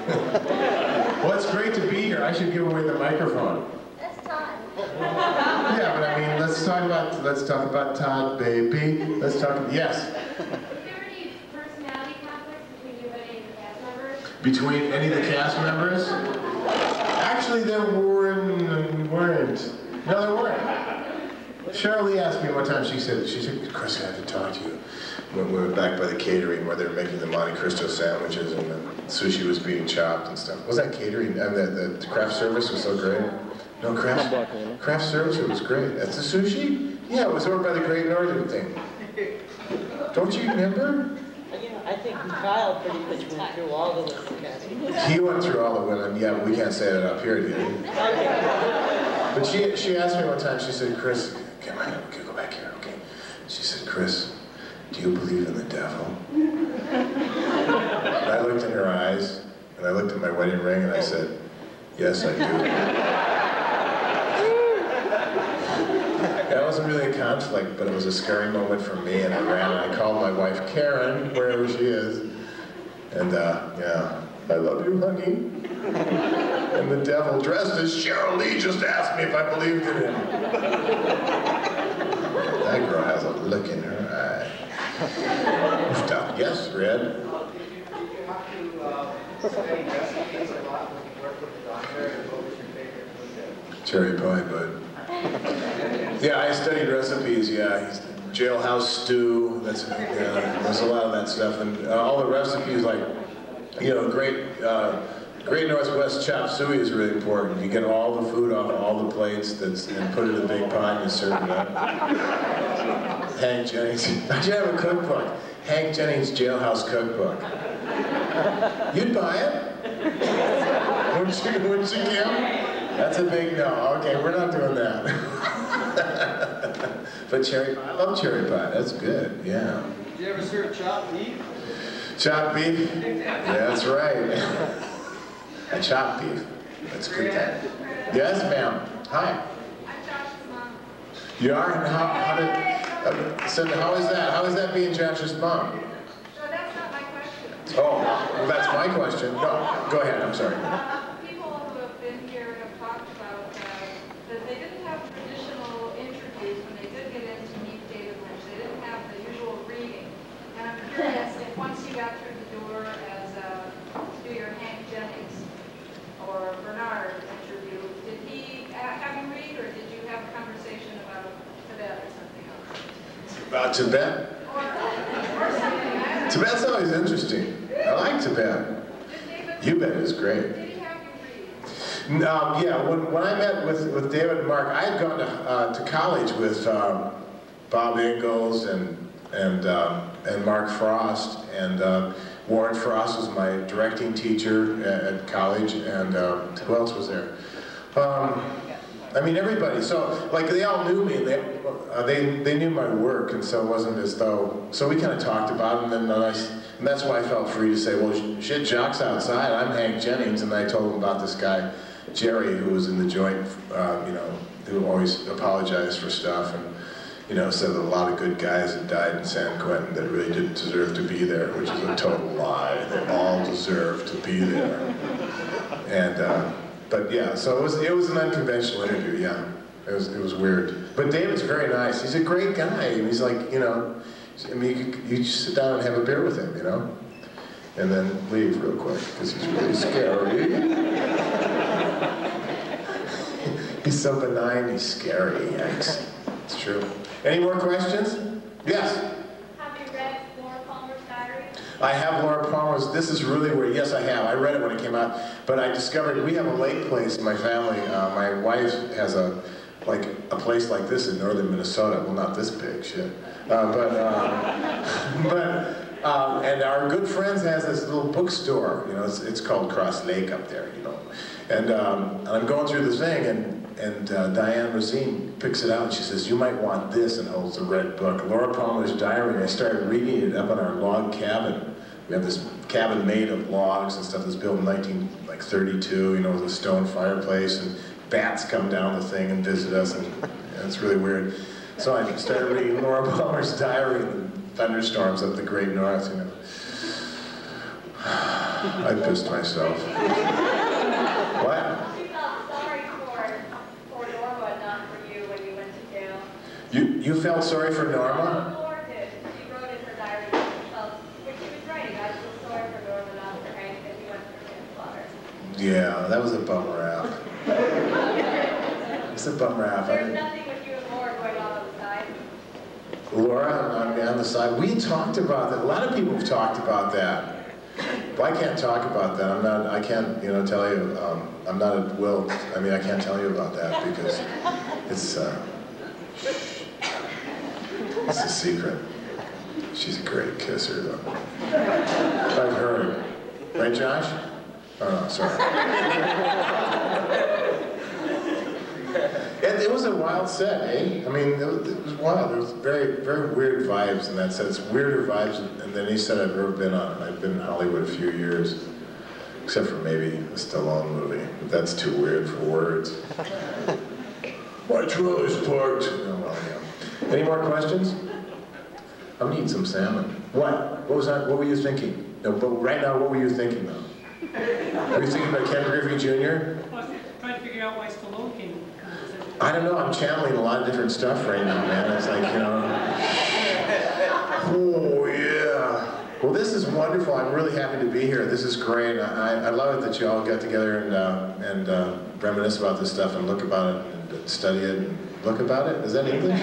Well, it's great to be here. I should give away the microphone. That's Todd. Yeah, but I mean, let's talk about Todd, baby. Let's talk. Yes. Were there any personality conflicts between you and any of the cast members? Between any of the cast members? Actually, there weren't. No, there weren't. Cheryl Lee asked me one time. She said, Chris, I have to talk to you. When we were back by the catering where they were making the Monte Cristo sandwiches and the sushi was being chopped and stuff. Was that catering? And the craft service was so great. No, craft service, it was great. That's the sushi? Yeah, it was over by the Great Northern thing. Don't you remember? Yeah, I think Kyle pretty much went through all the women. He went through all the women. Yeah, we can't say that up here, did he? But she asked me one time, she said, Chris, okay, go back here, okay. She said, Chris, do you believe in the devil? And I looked in her eyes, and I looked at my wedding ring, and I said, yes, I do. That wasn't really a conflict, but it was a scary moment for me, and I ran and I called my wife Karen, wherever she is, and yeah, I love you, honey. And the devil, dressed as Cheryl Lee, just asked me if I believed in him. That girl has a look in her eye. Yes, Red? Did you have to study recipes a lot when you worked with the doctor, and what was your favorite food? Cherry pie, bud. Yeah, I studied recipes, yeah. Jailhouse stew, there's a lot of that stuff. And all the recipes, like, you know, Great Northwest chop suey is really important. You get all the food off all the plates and put it in a big pot and you serve it up. Hank Jennings. I should have a cookbook. Hank Jennings Jailhouse Cookbook. You'd buy it? Wouldn't you, Kim? That's a big no. Okay, we're not doing that. But cherry pie, I love cherry pie. That's good, yeah. Did you ever serve chopped beef? Chopped beef? Yeah, that's right. A chopped beef. That's good. Yes, ma'am. Hi. I'm Josh's mom. You are? And how is that? How is that being Josh's mom? So that's not my question. Oh, well, that's my question. No, go ahead. I'm sorry. People who have been here have talked about that they didn't have traditional interviews when they did get in to meet David Lynch. They didn't have the usual reading. And I'm curious if once you got through the door as to do your Hank Jennings or Bernard interview, did he have you read, or did you have a conversation about Tibet or something else? About Tibet? Or something. Tibet's always interesting. I like Tibet. You bet is great. Did he have you read? Yeah, when I met with David and Mark, I had gone to college with Bob Ingalls and Mark Frost, and Warren Frost was my directing teacher at college, and who else was there? I mean, everybody. So, like, they all knew me, and they knew my work, and so it wasn't as though. So we kind of talked about it, and that's why I felt free to say, well, shit, Jock's outside. I'm Hank Jennings, and I told him about this guy, Jerry, who was in the joint, you know, who always apologized for stuff, and you know, said that a lot of good guys had died in San Quentin that really didn't deserve to be there, which is a total lie. They all deserve to be there. And but yeah, so it was an unconventional interview. Yeah, it was weird. But David's very nice. He's a great guy. And he's like, you know, I mean, you just sit down and have a beer with him, you know, and then leave real quick because he's really scary. He's so benign. He's scary. Yikes. It's true. Any more questions? Yes. Have you read Laura Palmer's diary? I have Laura Palmer's. This is really weird. Yes, I have. I read it when it came out, but I discovered we have a lake place in my family. My wife has a place like this in northern Minnesota. Well, not this big, shit. And our good friends has this little bookstore. You know, it's called Cross Lake up there. You know, and I'm going through the thing and Diane Racine picks it out and she says, you might want this, and holds the red book, Laura Palmer's diary, and I started reading it up in our log cabin. We have this cabin made of logs and stuff that's built in 1932, you know, with a stone fireplace, and bats come down the thing and visit us, and it's really weird. So I started reading Laura Palmer's diary in the thunderstorms of the Great North, you know. I pissed myself. What? She felt sorry for Norma, not for you when you went to jail. You felt sorry for Norma? Laura did. She wrote in her diary that she felt, when she was writing, I feel sorry for Norma, not for Hank, because he went for manslaughter. Yeah, that was a bum rap. It's a bum rap. There's nothing with you and Laura going on the side. Laura on the side. We talked about that. A lot of people have talked about that. But I can't talk about that. I can't, tell you, I'm not at will. I mean, I can't tell you about that because it's a secret. She's a great kisser, though. I've heard. Right, Josh? Oh, no, sorry. It was a wild set, eh? I mean, it was wild. There was very, very weird vibes in that set. It's weirder vibes than any set I've ever been on. I've been in Hollywood a few years, except for maybe a Stallone movie. But that's too weird for words. My trailer's parked. Oh, well, yeah. Any more questions? I'm gonna eat some salmon. What? What was that? What were you thinking? No, but right now, what were you thinking, though? Were you thinking about Ken Griffey Jr.? I was trying to figure out why Stallone came. I don't know, I'm channeling a lot of different stuff right now, man. It's like, oh yeah. Well, this is wonderful. I'm really happy to be here. This is great. I love it that you all got together and reminisce about this stuff and look about it and study it and look about it. Is that English?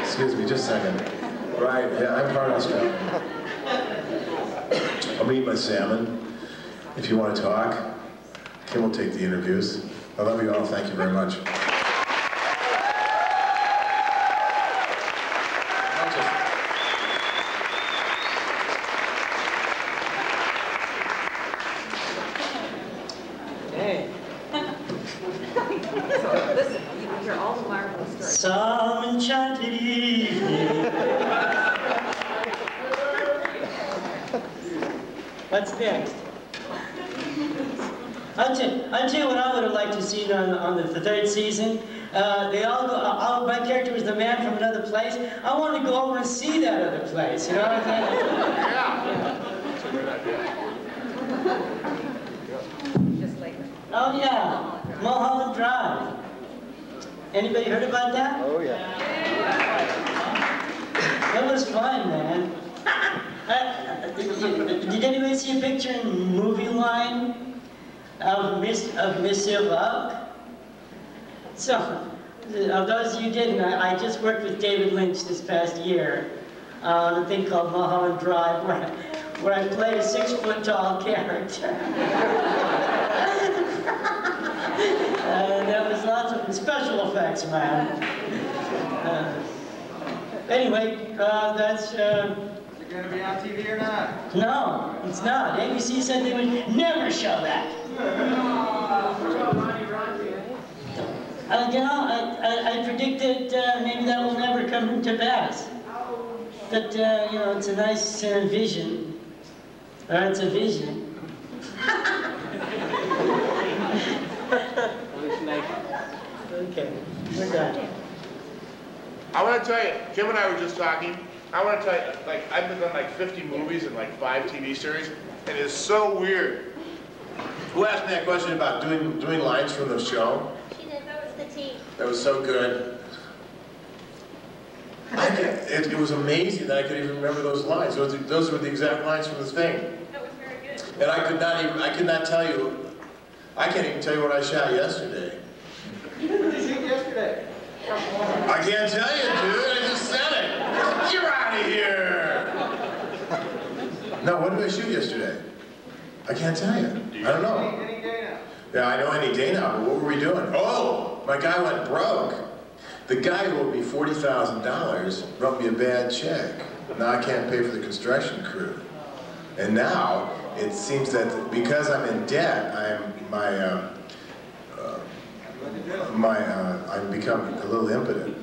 Excuse me, just a second. Right, yeah, I'm part Australian. I'm gonna eat my salmon. If you want to talk, Kim will take the interviews. I love you all. Thank you very much. Hey. Listen, you're all the marvelous stories. Some enchanted evening. What's next? I'll tell you what I would have liked to see on the third season. They all go, my character was the man from another place. I wanted to go over and see that other place, you know what I'm saying? Yeah. Just like Oh yeah, Mulholland Drive. Anybody heard about that? Oh yeah. That was fun, man. Did anybody see a picture in Movie Line of Monsieur Love? So, of those of you who didn't, I just worked with David Lynch this past year on a thing called Mulholland Drive, where I played a 6-foot-tall character. And there was lots of special effects, man. Anyway, that's... Is it going to be on TV or not? No, it's not. ABC said they would never show that. I predicted maybe that will never come to pass. But, it's a nice vision. Or it's a vision. Okay, we're done. I want to tell you, Kim and I were just talking. I want to tell you, I've been on 50 movies and 5 TV series, and it's so weird. Who asked me that question about doing lines from the show? She did, that was the tea. That was so good. It was amazing that I could even remember those lines. Those were the exact lines from this thing. That was very good. And I could not tell you, I can't even tell you what I shot yesterday. What did you shoot yesterday? I can't tell you, dude. I just said it. You're out of here. No, what did I shoot yesterday? I can't tell you. I don't know. Any day now. Yeah, I know any day now, but what were we doing? Oh, my guy went broke. The guy who owed me $40,000 wrote me a bad check. Now I can't pay for the construction crew. And now it seems that because I'm in debt, I've become a little impotent.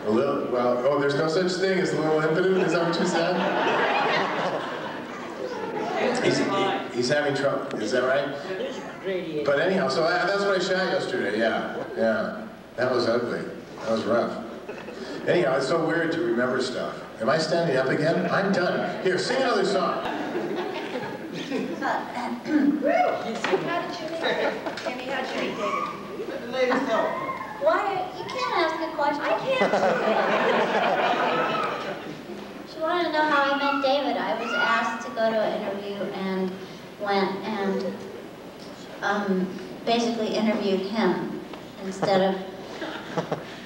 A little, well, oh, there's no such thing as a little impotent, is that what you said? He's having trouble, is that right? But anyhow, so that's what I shot yesterday, yeah. That was ugly, that was rough. Anyhow, it's so weird to remember stuff. Am I standing up again? I'm done. Here, sing another song. How did you meet Amy, how did you meet David? Ladies, no. Why? You can't ask a question. I can't. She wanted to know how I met David. I was asked to go to an interview and went and basically interviewed him instead of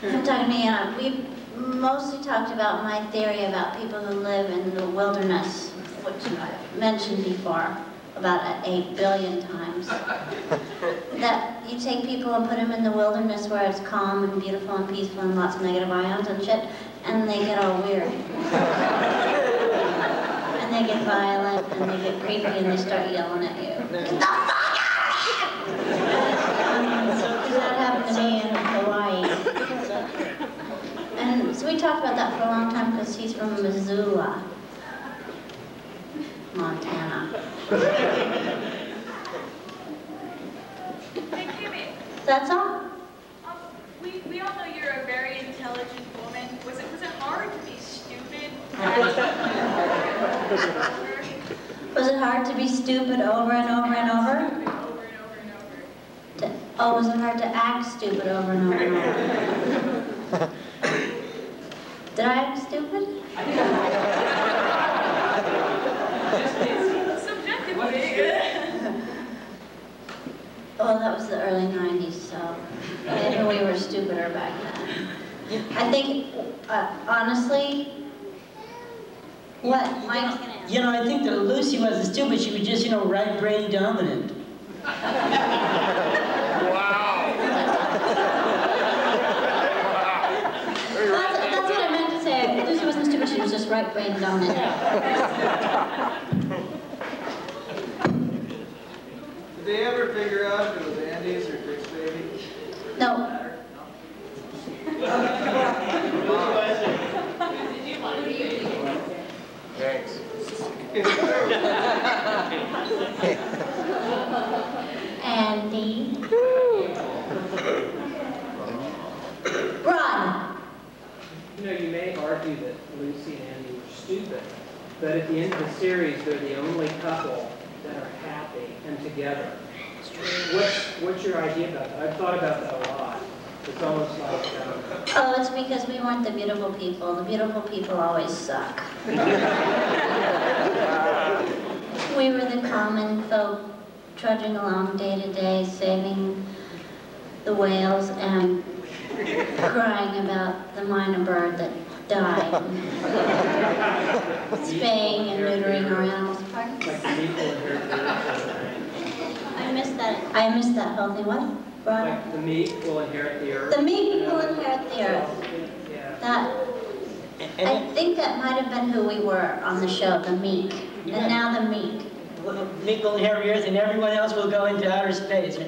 him talking to me. And we mostly talked about my theory about people who live in the wilderness, which I've mentioned before about 8 billion times. That you take people and put them in the wilderness where it's calm and beautiful and peaceful and lots of negative ions and shit, and they get all weird. And they get violent and they get creepy and they start yelling at you. Get the fuck out of here! That happened to me in Hawaii. And so we talked about that for a long time because he's from Missoula, Montana. Hey, Kimmy. That's all? We all know you're a very intelligent woman. Was it hard to be stupid? Was it hard to be stupid over and over and over? Over and over and over. Oh, was it hard to act stupid over and over and over? Did I act stupid? Subjectively. Well, that was the early 90s, so maybe we were stupider back then. I think, honestly, what? Mike's gonna answer. You know, I think that Lucy wasn't stupid. She was just, you know, right brain dominant. That's what I meant to say. Lucy wasn't stupid, she was just right brain dominant. Did they ever figure out if it was Andy's or Dick's baby? No. Thanks. Andy. Run. You know, you may argue that Lucy and Andy were stupid, but at the end of the series, they're the only couple that are happy and together. What's your idea about that? I've thought about that a lot. It's almost like... Oh, it's because we weren't the beautiful people. The beautiful people always suck. We were the common folk trudging along day to day, saving the whales and crying about the minor bird that died. Spaying and neutering our animals. Pardon? Like the meat will inherit the earth. I missed that whole thing. What? Brian? Like the meat will inherit the earth. The meek will inherit the earth. Yeah. That, I think that might have been who we were on the show, the meek. And now the meek. Meek will inherit the earth and everyone else will go into outer space.